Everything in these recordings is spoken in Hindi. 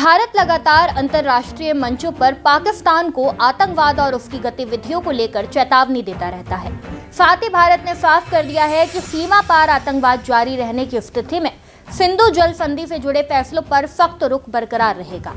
भारत लगातार अंतर्राष्ट्रीय मंचों पर पाकिस्तान को आतंकवाद और उसकी गतिविधियों को लेकर चेतावनी देता रहता है। साथ ही भारत ने साफ कर दिया है कि सीमा पार आतंकवाद जारी रहने की स्थिति में सिंधु जल संधि से जुड़े फैसलों पर सख्त रुख बरकरार रहेगा।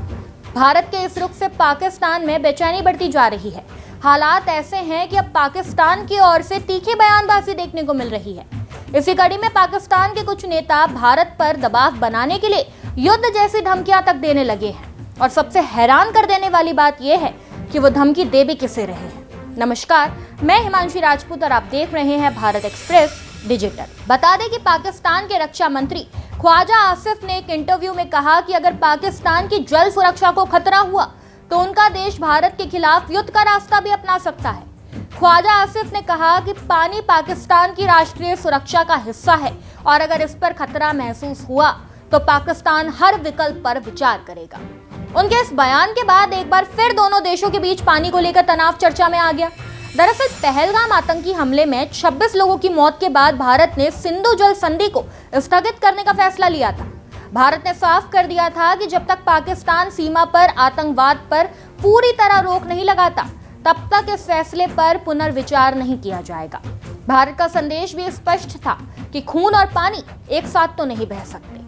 भारत के इस रुख से पाकिस्तान में बेचैनी बढ़ती जा रही है। हालात ऐसे हैं कि अब पाकिस्तान की ओर से तीखी बयानबाजी देखने को मिल रही है। इसी कड़ी में पाकिस्तान के कुछ नेता भारत पर दबाव बनाने के लिए युद्ध जैसी धमकियां तक देने लगे हैं और सबसे हैरान कर देने वाली बात यह है कि वो धमकी दे भी किसे रहे हैं। नमस्कार, मैं हिमांशी राजपूत और आप देख रहे हैं भारत एक्सप्रेस डिजिटल। बता दें कि पाकिस्तान के रक्षा मंत्री ख्वाजा आसिफ ने एक इंटरव्यू में कहा कि अगर पाकिस्तान की जल सुरक्षा को खतरा हुआ तो उनका देश भारत के खिलाफ युद्ध का रास्ता भी अपना सकता है। ख्वाजा आसिफ ने कहा कि पानी पाकिस्तान की राष्ट्रीय सुरक्षा का हिस्सा है और अगर इस पर खतरा महसूस हुआ तो पाकिस्तान हर विकल्प पर विचार करेगा। उनके इस बयान के बाद एक बार फिर दोनों देशों के बीच पानी को लेकर तनाव चर्चा में आ गया। दरअसल पहलगाम आतंकी हमले में 26 लोगों की मौत के बाद भारत ने सिंधु जल संधि को स्थगित करने का फैसला लिया था। भारत ने साफ कर दिया था कि जब तक पाकिस्तान सीमा पर आतंकवाद पर पूरी तरह रोक नहीं लगाता तब तक इस फैसले पर पुनर्विचार नहीं किया जाएगा। भारत का संदेश भी स्पष्ट था कि खून और पानी एक साथ तो नहीं बह सकते।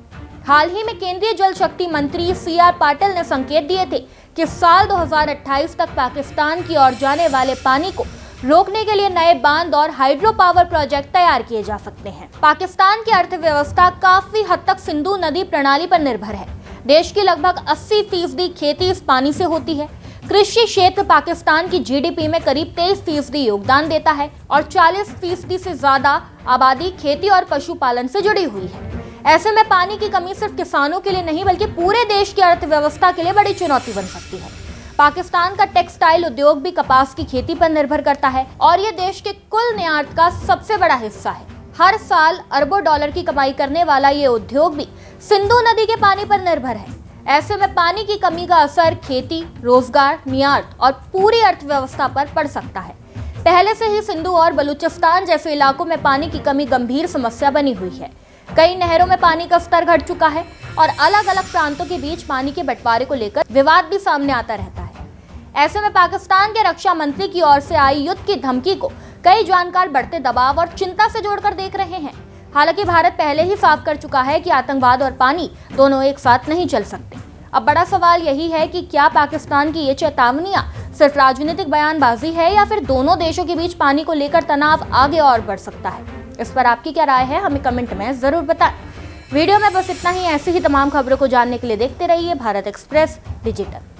हाल ही में केंद्रीय जल शक्ति मंत्री CR पाटिल ने संकेत दिए थे कि साल 2028 तक पाकिस्तान की ओर जाने वाले पानी को रोकने के लिए नए बांध और हाइड्रो पावर प्रोजेक्ट तैयार किए जा सकते हैं। पाकिस्तान की अर्थव्यवस्था काफी हद तक सिंधु नदी प्रणाली पर निर्भर है। देश की लगभग 80% खेती इस पानी से होती है। कृषि क्षेत्र पाकिस्तान की GDP में करीब 23% योगदान देता है और 40% से ज्यादा आबादी खेती और पशुपालन से जुड़ी हुई है। ऐसे में पानी की कमी सिर्फ किसानों के लिए नहीं बल्कि पूरे देश की अर्थव्यवस्था के लिए बड़ी चुनौती बन सकती है। पाकिस्तान का टेक्सटाइल उद्योग भी कपास की खेती पर निर्भर करता है और ये देश के कुल निर्यात का सबसे बड़ा हिस्सा है। हर साल अरबों डॉलर की कमाई करने वाला ये उद्योग भी सिंधु नदी के पानी पर निर्भर है। ऐसे में पानी की कमी का असर खेती, रोजगार, निर्यात और पूरी अर्थव्यवस्था पर पड़ सकता है। पहले से ही सिंधु और बलूचिस्तान जैसे इलाकों में पानी की कमी गंभीर समस्या बनी हुई है। कई नहरों में पानी का स्तर घट चुका है और अलग अलग प्रांतों के बीच पानी के बंटवारे को लेकर विवाद भी सामने आता रहता है। ऐसे में पाकिस्तान के रक्षा मंत्री की ओर से आई युद्ध की धमकी को कई जानकार बढ़ते दबाव और चिंता से जोड़कर देख रहे हैं। हालांकि भारत पहले ही साफ कर चुका है कि आतंकवाद और पानी दोनों एक साथ नहीं चल सकते। अब बड़ा सवाल यही है कि क्या पाकिस्तान की ये चेतावनियां सिर्फ राजनीतिक बयानबाजी है या फिर दोनों देशों के बीच पानी को लेकर तनाव आगे और बढ़ सकता है। इस पर आपकी क्या राय है, हमें कमेंट में जरूर बताएं। वीडियो में बस इतना ही। ऐसी ही तमाम खबरों को जानने के लिए देखते रहिए भारत एक्सप्रेस डिजिटल।